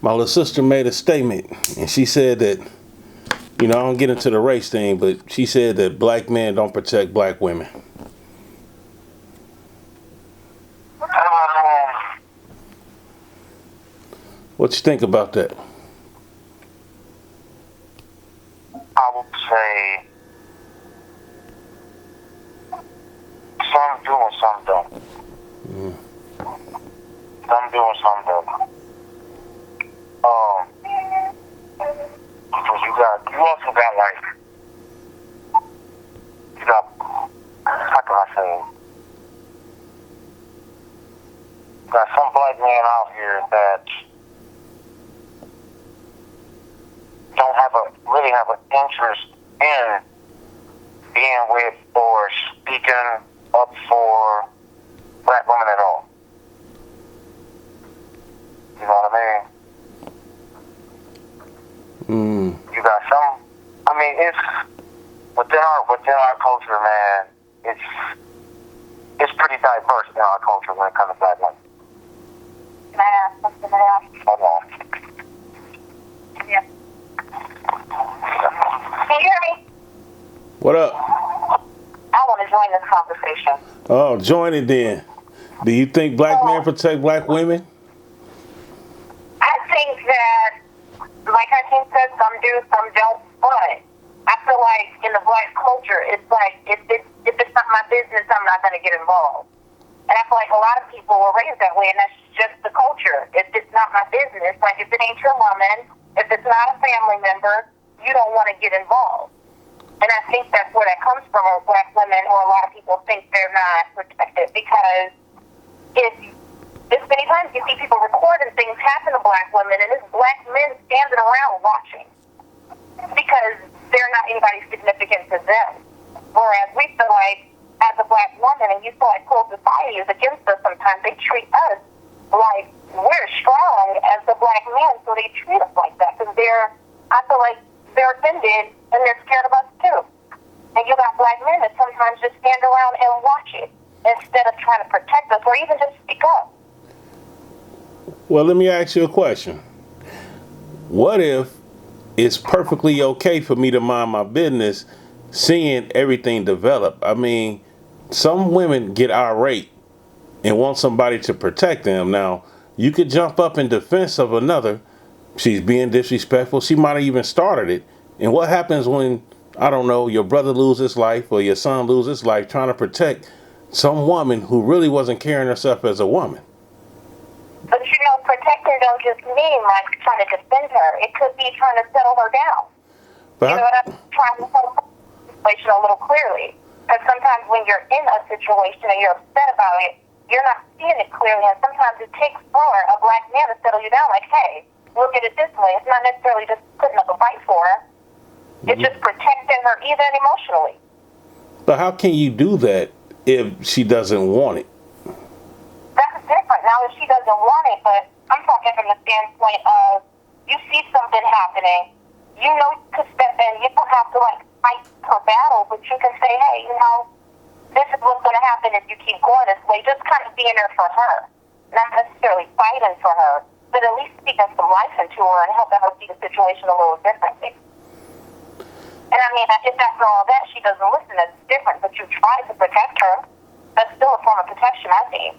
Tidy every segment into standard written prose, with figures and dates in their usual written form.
my little sister made a statement, and she said that, I don't get into the race thing, but she said that black men don't protect black women. What you think about that? I would say some do and some don't. Some do and some don't. Because you also got how can I say it? You got some black men out here that don't really have an interest in being with or speaking up for black women at all. You know what I mean? You got some. I mean, it's within our culture, man. It's pretty diverse in our culture when it comes to black women. Can I ask something else? Hold on. Yeah. Can you hear me? What up? I want to join this conversation. Oh, join it then. Do you think black men protect black women? I think that, like Hakeem said, some do, some don't. But I feel like in the black culture, it's like if it's not my business, I'm not going to get involved. And I feel like a lot of people were raised that way, and that's just the culture. If it's not my business, like if it ain't your woman, if it's not a family member, you don't want to get involved. And I think that's where that comes from, or black women, or a lot of people think they're not protected, because there's many times you see people recording things happen to black women, and it's black men standing around watching because they're not anybody significant to them. Whereas we feel like, as a black woman, and you feel like whole society is against us sometimes, they treat us like we're strong as the black men, so they treat us like that because I feel like they're offended and they're scared of us too. And you got black men that sometimes just stand around and watch it instead of trying to protect us or even just speak up. Well, let me ask you a question. What if it's perfectly okay for me to mind my business seeing everything develop? I mean, some women get irate and want somebody to protect them. Now, you could jump up in defense of another. She's being disrespectful. She might have even started it. And what happens when, I don't know, your brother loses his life or your son loses his life trying to protect some woman who really wasn't carrying herself as a woman? But protecting don't just mean like trying to defend her. It could be trying to settle her down. But I'm trying to settle the situation a little clearly. Because sometimes when you're in a situation and you're upset about it, you're not seeing it clearly. And sometimes it takes for a black man to settle you down. Like, hey, look at it this way. It's not necessarily just putting up a fight for her. It's just protecting her even emotionally. But how can you do that if she doesn't want it? That's different. Now, if she doesn't want it, but I'm talking from the standpoint of you see something happening, you know you could step in. You don't have to, fight her battle, but you can say, hey, this is what's going to happen if you keep going this way. Just kind of being there for her. Not necessarily fighting for her, but at least speaking some life into her and helping her see the situation a little differently. And I mean, if after all that she doesn't listen, that's different. But you try to protect her. That's still a form of protection, I think.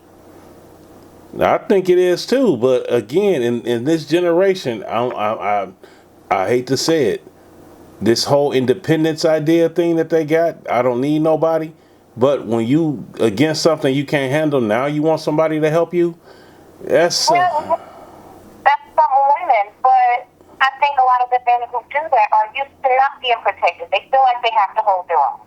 I think it is too. But again, in this generation, I hate to say it, this whole independence idea thing that they got, I don't need nobody. But when you against something you can't handle, now you want somebody to help you. That's some women, but I think a lot of the men who do that are used to not being protected. They feel like they have to hold their own.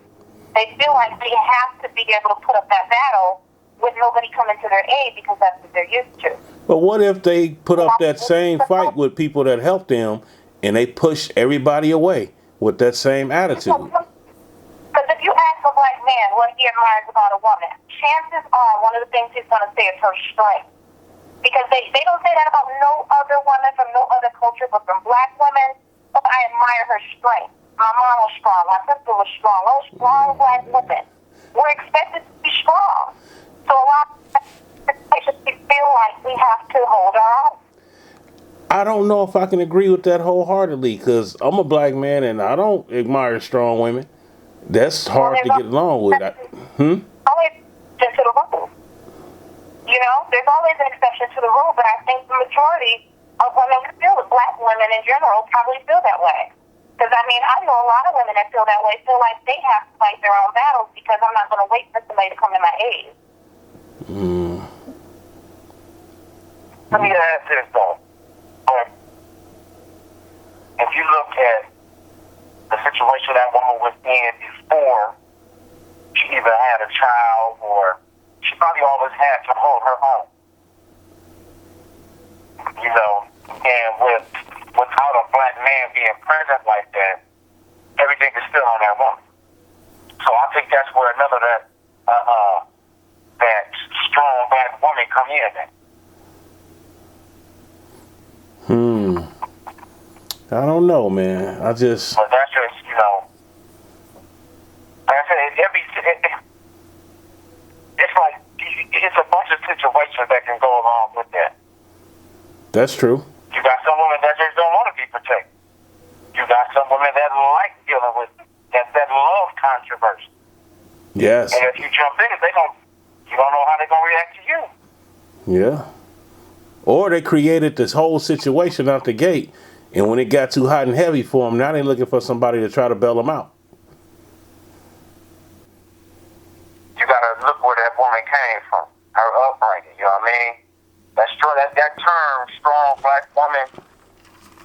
They feel like they have to be able to put up that battle with nobody coming to their aid because that's what they're used to. But what if they put up that same fight with people that help them and they push everybody away with that same attitude? Because if you ask a black man what he admires about a woman, chances are one of the things he's going to say is her strength. Because they don't say that about no other woman from no other culture, but from black women, oh, I admire her strength. My mom was strong. My sister was strong. Those strong black women. We're expected to be strong. So a lot of we feel like we have to hold our own. I don't know if I can agree with that wholeheartedly because I'm a black man and I don't admire strong women. That's Well, hard to get along with. always exception to the rule. You know, there's always an exception to the rule, but I think the majority of women feel, black women in general, probably feel that way. Because, I mean, I know a lot of women that feel that way, feel like they have to fight their own battles because I'm not going to wait for somebody to come to my aid. Let me ask this though. If you look at the situation that woman was in before she either had a child or she probably always had to hold her own. You know, and without a black man being present like that, everything is still on that woman. So I think that's where that strong black woman come in at. I don't know, man. But that's just, you know, like I said, it's like, it's a bunch of situations that can go along with that. That's true. You got some women that just don't want to be protected. You got some women that like dealing with, that love controversy. Yes. And if you jump in, you don't know how they're going to react to you. Yeah. Or they created this whole situation out the gate, and when it got too hot and heavy for them, now they're looking for somebody to try to bail them out. You got to look where that woman came from, her upbringing, you know what I mean? That term, strong black woman,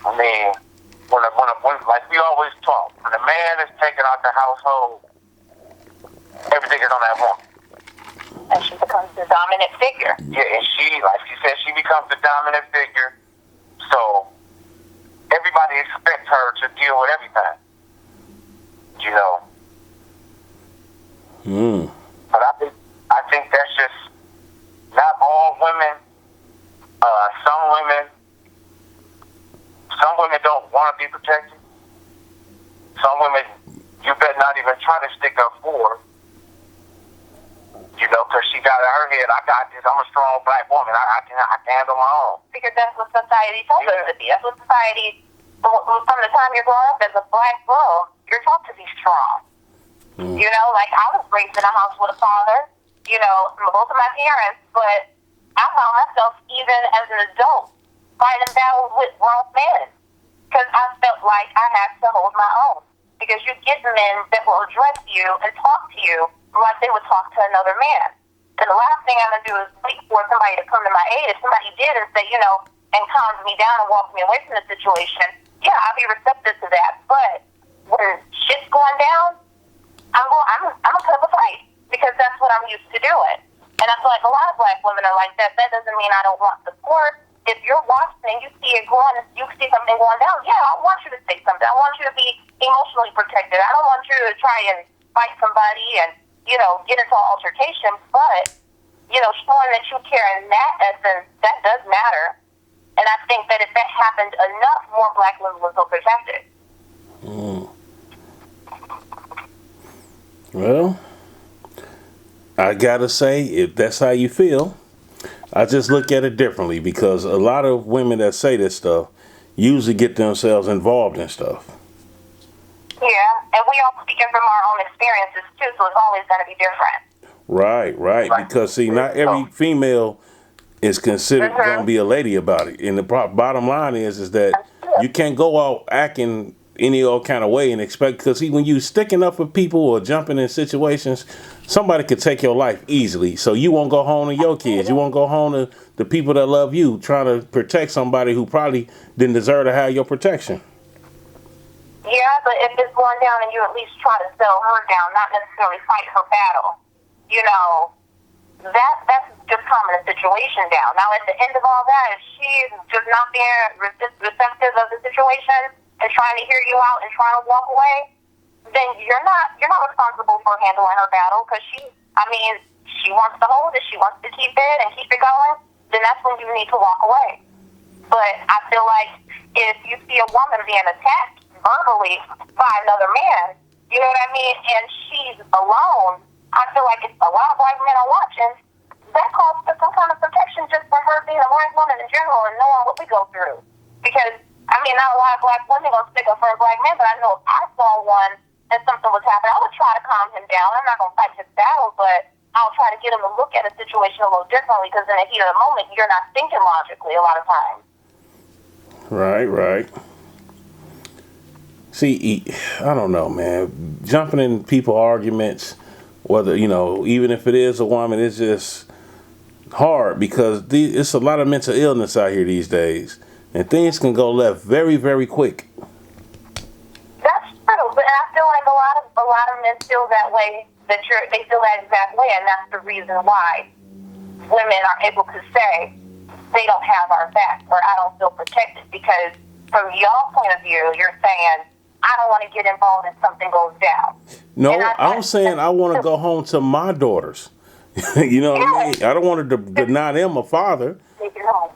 I mean, when like we always talk, when a man is taken out the household, everything is on that woman. And she becomes the dominant figure. Yeah, and like she said, she becomes the dominant figure. So everybody expects her to deal with everything. You know. But I think that's just not all women. Some women don't want to be protected. Some women, you better not even try to stick up for her. You know, because she got in her head, I got this, I'm a strong black woman, I can handle my own. Because that's what society tells us to be. That's what society, from the time you're growing up as a black girl, you're taught to be strong. You know, like I was raised in a house with a father, you know, both of my parents, but I found myself, even as an adult, fighting battles with grown men. Because I felt like I had to hold my own. Because you get men that will address you and talk to you like they would talk to another man. And the last thing I'm going to do is wait for somebody to come to my aid. If somebody did and say, you know, and calms me down and walks me away from the situation, yeah, I'll be receptive to that. But when shit's going down, I'm gonna put up a fight because that's what I'm used to doing. And I feel like a lot of black women are like that. That doesn't mean I don't want support. If you're watching and you see it going, you see something going down, yeah, I want you to say something. I want you to be emotionally protected. I don't want you to try and fight somebody and, you know, get into an altercation. But, you know, showing that you care in that essence, that does matter. And I think that if that happened enough, more black women would feel protected. Well, I gotta say, if that's how you feel, I just look at it differently because a lot of women that say this stuff usually get themselves involved in stuff. Yeah, and we all speaking from our own experiences too, so it's always going to be different. Right. Because see, not every female is considered going to be a lady about it. And the bottom line is that you can't go out acting any old kind of way and expect, because see, when you sticking up for people or jumping in situations, somebody could take your life easily. So you won't go home to your kids. You won't go home to the people that love you, trying to protect somebody who probably didn't deserve to have your protection. Yeah, but if it's going down and you at least try to settle her down, not necessarily fight her battle, you know, that's just calming the situation down. Now, at the end of all that, if she's just not being receptive of the situation and trying to hear you out and trying to walk away, then you're not responsible for handling her battle, because she wants to hold it, she wants to keep it and keep it going, then that's when you need to walk away. But I feel like if you see a woman being attacked verbally by another man, you know what I mean, and she's alone, I feel like if a lot of black men are watching, that calls for some kind of protection just for her being a black woman in general and knowing what we go through. Because, I mean, not a lot of black women gonna stick up for a black man, but I know if I saw one and something was happening, I would try to calm him down. I'm not gonna fight his battle, but I'll try to get him to look at a situation a little differently, because in the heat of the moment, you're not thinking logically a lot of times. Right, right. See, I don't know, man. Jumping in people's arguments, whether, even if it is a woman, it's just hard because it's a lot of mental illness out here these days. And things can go left very, very quick. That's true, but I feel like a lot of men feel that way, they feel that exact way, and that's the reason why women are able to say they don't have our back or I don't feel protected, because from y'all point of view, you're saying, I don't want to get involved if something goes down. No, I'm saying I want to go home to my daughters. You know what I mean? I don't want to deny them a father. Take it home.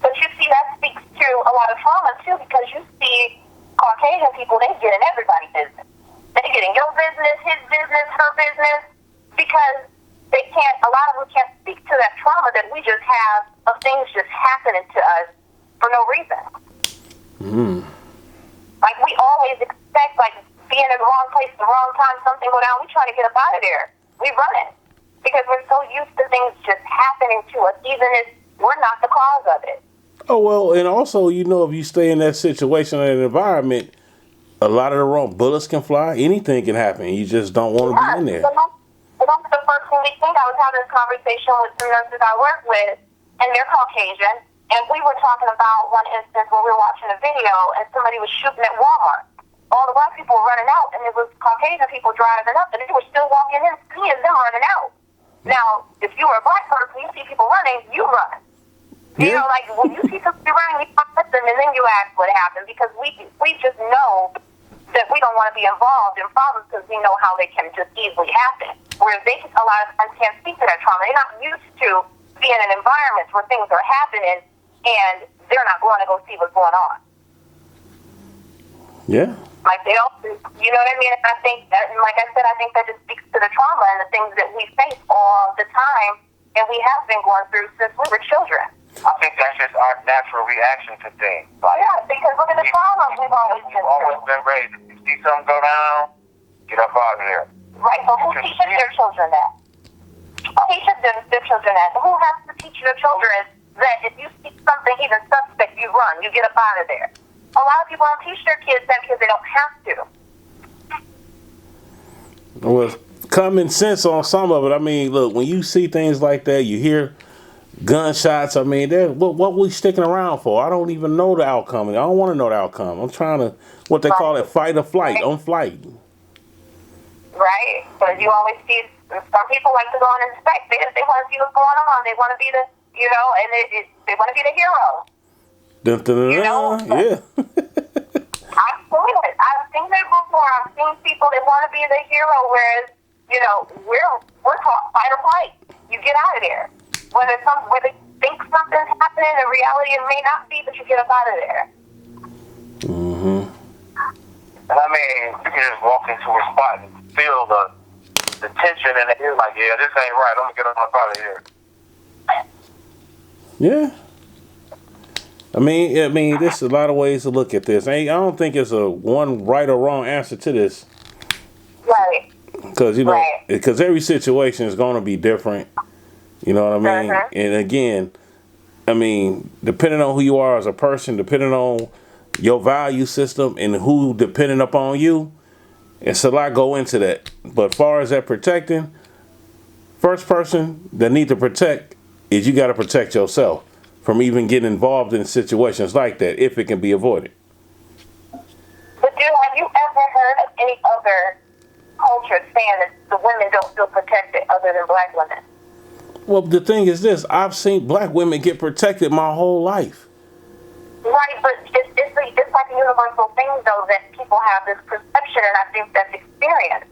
But you see, that speaks to a lot of trauma, too, because you see Caucasian people, they get in everybody's business. They get in your business, his business, her business, because a lot of them can't speak to that trauma that we just have of things just happening to us for no reason. Mm. Like, we always expect, like, being in the wrong place at the wrong time, something go down, we try to get up out of there. We run it. Because we're so used to things just happening to us, even if we're not the cause of it. Oh, well, and also, if you stay in that situation or that environment, a lot of the wrong bullets can fly. Anything can happen. You just don't want to be in there. That's the first thing we think. I was having this conversation with some nurses I work with, and they're Caucasian, and we were talking about one instance where we were watching a video, and somebody was shooting at Walmart. All the black people were running out, and it was Caucasian people driving up, and they were still walking in, seeing them running out. Now, if you were a black person, you see people running, you run. Yeah. Like, when you see somebody running, you fight them, and then you ask what happened, because we just know that we don't want to be involved in problems because we know how they can just easily happen. Whereas they, a lot of times, can't speak to that trauma. They're not used to being in environments where things are happening, and they're not going to go see what's going on. Yeah. Like, they don't, you know what I mean? And I think that, like I said, I think that just speaks to the trauma and the things that we face all the time, and we have been going through since we were children. I think that's just our natural reaction to things. Like, Yeah, because look at the trauma we've always been through. raised. If you see something go down, get up out of there. Right, so who teaches their children that? Who teaches their children that? Who has to teach their children that if you see something even suspect, you run, you get up out of there? A lot of people don't teach their kids that because they don't have to. Well, common sense on some of it. I mean, look, when you see things like that, you hear gunshots. I mean, what we sticking around for? I don't even know the outcome. I don't want to know the outcome. I'm trying to, what they call it, fight or flight, on flight. Right? Because you always see, some people like to go and inspect. They want to see what's going on. They want to be the, and they want to be the hero. Dun, dun, dun, yeah. I've seen it. I've seen it before. I've seen people that want to be the hero, whereas, we're taught fight or flight. You get out of there. Whether they think something's happening, in reality it may not be, but you get up out of there. Mm-hmm. And I mean, you can just walk into a spot and feel the tension in the air, like, yeah, this ain't right. I'm gonna get up out of here. Yeah. I mean, there's a lot of ways to look at this. I don't think it's a one right or wrong answer to this. Right. Because every situation is going to be different. You know what I mean? Uh-huh. And again, depending on who you are as a person, depending on your value system and who depending upon you, it's a lot go into that. But as far as that protecting, first person that need to protect is you got to protect yourself from even getting involved in situations like that if it can be avoided. But have you ever heard of any other culture saying that the women don't feel protected other than black women? Well, the thing is this. I've seen black women get protected my whole life. Right, but it's like a universal thing, though, that people have this perception, and I think that's experience.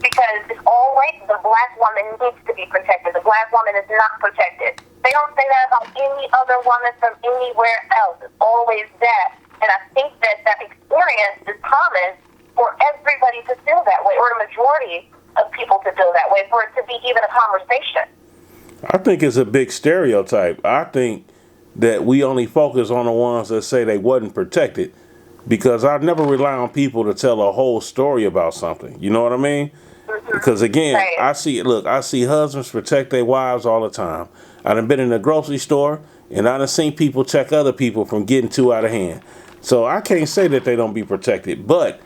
Because it's always the black woman needs to be protected. The black woman is not protected. They don't say that about any other woman from anywhere else. It's always that. And I think that experience is common for everybody to feel that way, or the majority of people to feel that way, for it to be even a conversation. I think it's a big stereotype. I think that we only focus on the ones that say they wasn't protected, because I never rely on people to tell a whole story about something. You know what I mean? Because again, Right. I see husbands protect their wives all the time. I done been in the grocery store and I done seen people check other people from getting too out of hand. So I can't say that they don't be protected, but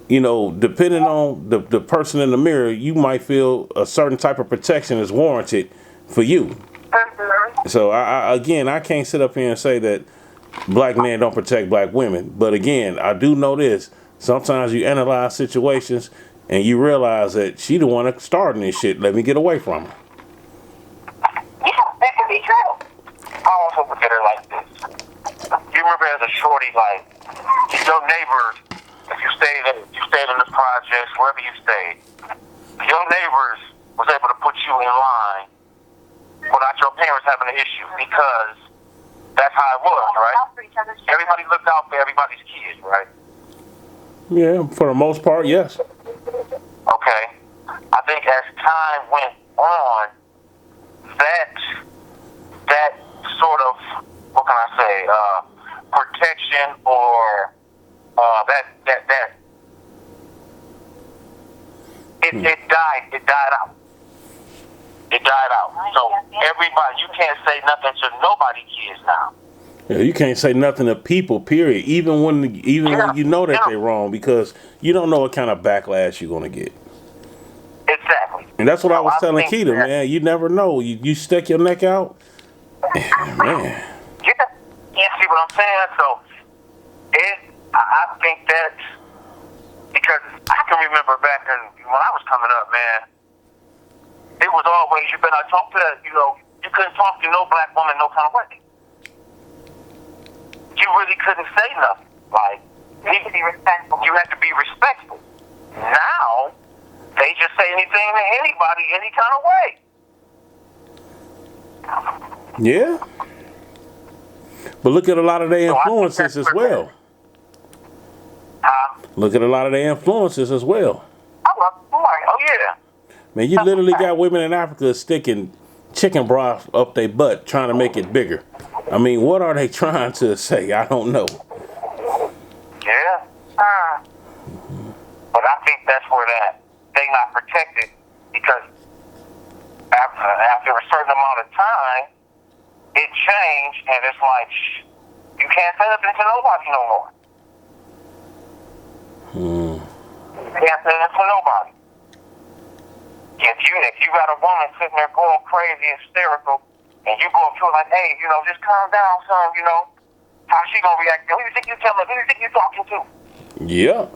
depending on the person in the mirror, you might feel a certain type of protection is warranted for you. So I can't sit up here and say that black men don't protect black women. But again, I do know this. Sometimes you analyze situations and you realize that she the one that started this shit. Let me get away from her. Yeah, that could be true. I also look at it like this. You remember as a shorty, like, your neighbors, if you stayed in the projects, wherever you stayed, your neighbors was able to put you in line without your parents having an issue, because that's how it was, right? Everybody looked out for everybody's kids, right? Yeah, for the most part, yes. Okay. I think as time went on, that sort of, what can I say, protection or it died out. It died out. So everybody, you can't say nothing to nobody kids now. Yeah, you can't say nothing to people, period. Even when you know that they're wrong, because you don't know what kind of backlash you're gonna get. Exactly. And that's what I was telling think Keita, man. You never know. You stick your neck out, man. Yeah, see what I'm saying? So I think that, because I can remember back when I was coming up, man, it was always, you better talk to that, you couldn't talk to no black woman no kind of way. You really couldn't say nothing. Like, You have to be respectful. you had to be respectful. Now, they just say anything to anybody, any kind of way. Yeah. But look at a lot of their influences as well. Look at a lot of their influences as well. Oh, yeah. Man, you literally got women in Africa sticking chicken broth up their butt trying to make it bigger. I mean, what are they trying to say? I don't know. Yeah. But I think that's where they not protected, because after a certain amount of time, it changed, and it's like, you can't say nothing to nobody no more. You can't say nothing to nobody. If you got a woman sitting there going crazy, hysterical, and you go up to her like, hey, just calm down, son, how she gonna react? Who you think you telling? Who you think you talking to? Yeah.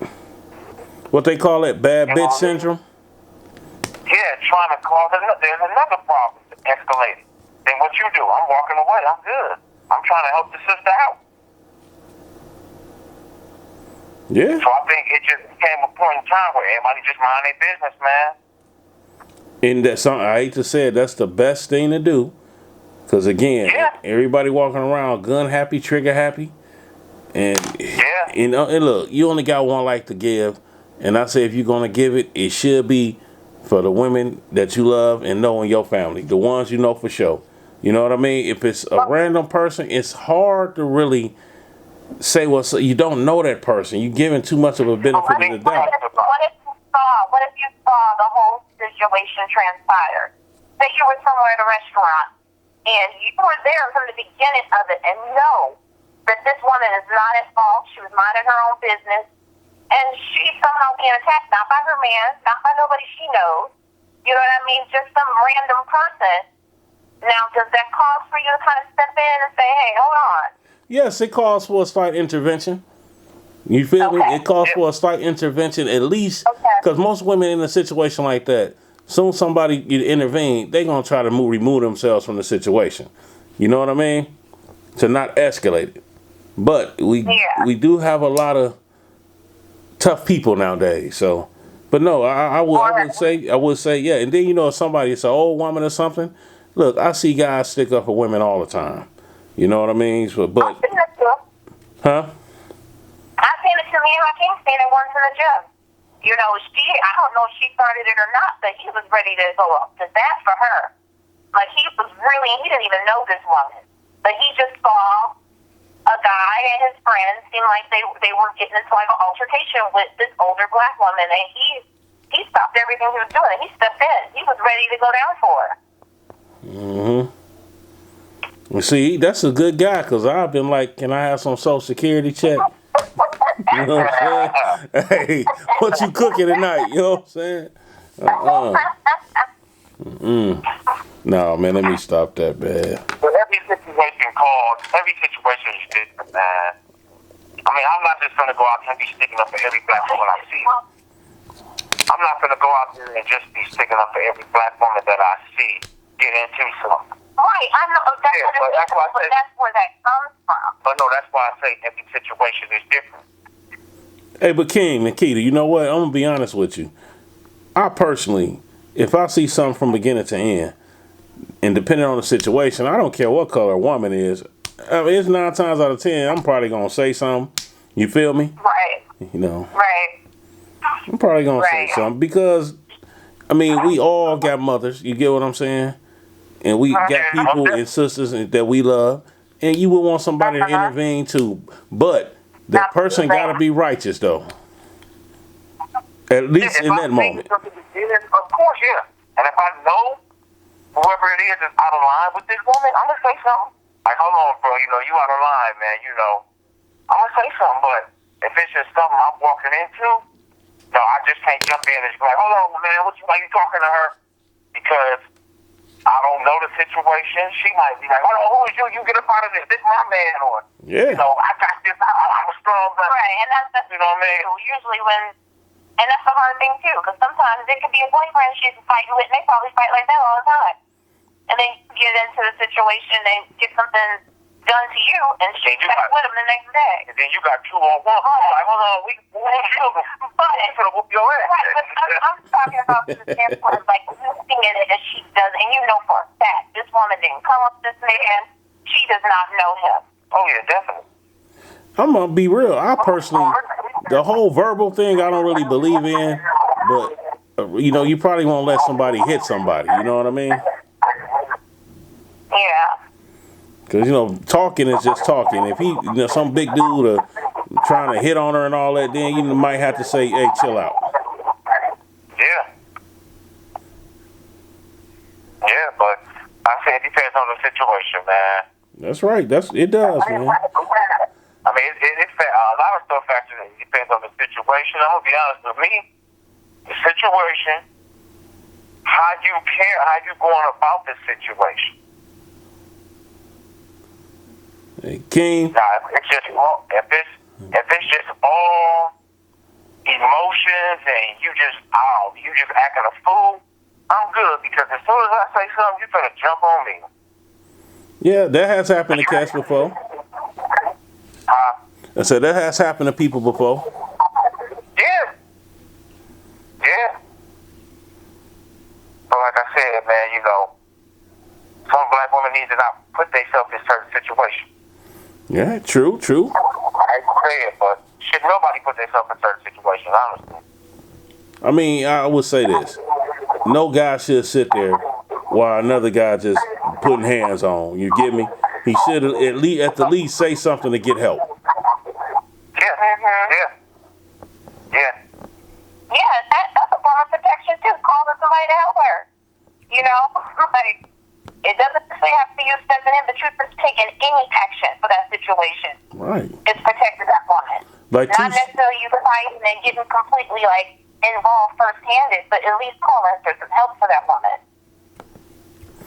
What they call it, bad bitch syndrome? Yeah, trying to cause there's another problem escalated. Then what you do? I'm walking away. I'm good. I'm trying to help the sister out. Yeah. So I think it just came a point in time where everybody just mind their business, man. And that's something I hate to say it, that's the best thing to do. Because again, everybody walking around gun happy, trigger happy. And, and look, you only got one life to give. And I say if you're going to give it, it should be for the women that you love and know in your family. The ones you know for sure. You know what I mean? If it's a random person, it's hard to really say you don't know that person. You're giving too much of a benefit of the doubt. What if you saw the whole situation transpire? Say you were somewhere at a restaurant and you were there from the beginning of it and know that this woman is not at fault. She was minding her own business, and she's somehow being attacked, not by her man, not by nobody she knows. You know what I mean? Just some random person. Now, does that cause for you to kind of step in and say, hey, hold on? Yes, it calls for a slight intervention. You feel me? It calls for a slight intervention, at least, because most women in a situation like that, soon somebody intervene, they're going to try to remove themselves from the situation. You know what I mean? To not escalate it. But we do have a lot of tough people nowadays. So, but no, I would say, yeah. And then, if somebody is an old woman or something, look, I see guys stick up for women all the time. You know what I mean? So, but, huh? I've seen it to me and Hakeem seen it once in the gym. I don't know if she started it or not, but he was ready to go up to bat for her. Like, he didn't even know this woman. but he just saw a guy and his friends seemed like they were getting into like an altercation with this older black woman, and he stopped everything he was doing. He stepped in. He was ready to go down for her. Well, see, that's a good guy, because I've been like, can I have some Social Security check? You know what I'm saying? Hey, what you cooking tonight? You know what I'm saying? No, man, let me stop that, man. But every situation is different, man. I mean, I'm not just gonna go out there and be sticking up for every black woman I see. I'm not gonna go out there and just be sticking up for every black woman that I see get into something. Right, I know that's where that comes from. But no, that's why I say every situation is different. Hey, but King, Nikita, you know what? I'm gonna be honest with you. I personally, if I see something from beginning to end, and depending on the situation, I don't care what color a woman is. I mean, it's 9 times out of 10, I'm probably gonna say something. You feel me? Right. You know. Right. I'm probably gonna say something because, I mean, we all got mothers. You get what I'm saying? And we got people and sisters that we love, and you would want somebody to intervene too. But the person gotta be righteous though. At least in that moment. Of course, yeah. And if I know whoever it is out of line with this woman, I'm gonna say something. Like, hold on, bro, you know, you out of line, man, you know. I'm gonna say something, but if it's just something I'm walking into, no, I just can't jump in and just be like, hold on, man, why you talking to her? Because I don't know the situation. She might be like, hold on, who is you? You get up out of this. This is my man, or, you know, I got this. I'm a strong man. Right, and that's you know what I mean? Usually and that's the hard thing too, because sometimes it could be a boyfriend she's fighting with, and they probably fight like that all the time. And then you get into the situation and get something done to you, and she's back with him the next day. And then you got 2 on 1. Like, hold on, we won't kill them. But I'm gonna whoop your ass. Right, but I'm talking about from the standpoint of like you seeing it as she does, and you know for a fact this woman didn't come with this man. She does not know him. Oh yeah, definitely. I'm gonna be real. I personally, the whole verbal thing, I don't really believe in. But you know, you probably won't let somebody hit somebody. You know what I mean? Yeah. Because, you know, talking is just talking. If he, you know, some big dude trying to hit on her and all that, then you might have to say, hey, chill out. Yeah. Yeah, but I say it depends on the situation, man. That's right. It does, man. I mean, it's a lot of stuff actually depends on the situation. I'm going to be honest with me. The situation, how you care, how you going about the situation. Hey, King. Now, if it's just all emotions and you just acting a fool, I'm good, because as soon as I say something, you're gonna jump on me. Yeah, that has happened to cats before. I said that has happened to people before. Yeah. Yeah. But like I said, man, you know, some black women need to not put themselves in certain situations. Yeah, true. I say it, but should nobody put themselves in certain situations, honestly. I mean, I would say this. No guy should sit there while another guy just putting hands on. You get me? He should at the least say something to get help. Yeah. Yeah, that's a form of protection too. Calling somebody to help her. You know, like it doesn't say have to be you stepping in, but you're taking any action for that situation. Right. It's protecting that woman. Like not necessarily you fighting and getting completely like involved first-handed, but at least calling for some help for that woman.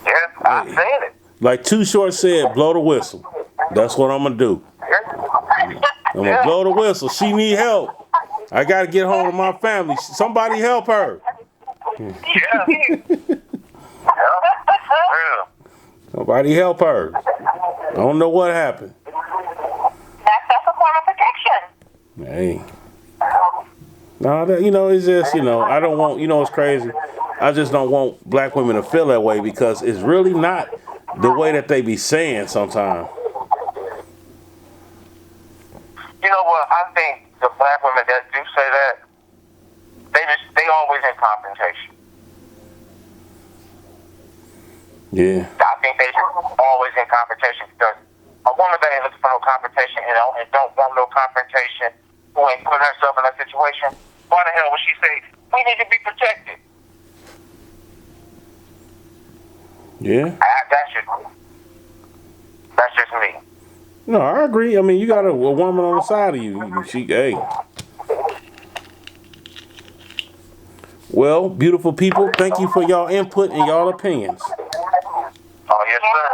Yeah, I said it. Like Too Short said, blow the whistle. That's what I'm gonna do. I'm gonna blow the whistle. She need help. I gotta get home to my family. Somebody help her. Yeah. Nobody help her. I don't know what happened. That's a form of protection. Hey. No, you know, it's just, you know, I don't want, you know, it's crazy. I just don't want black women to feel that way, because it's really not the way that they be saying sometimes. You know what? I think the black women that do say that, they always in confrontation. Yeah. I think they always in confrontation because confrontation and don't want no confrontation, who ain't putting herself in that situation, why the hell would she say, we need to be protected? Yeah. That's just me. No, I agree. I mean, you got a woman on the side of you. Hey. Well, beautiful people, thank you for y'all input and y'all opinions. Oh, yes, sir.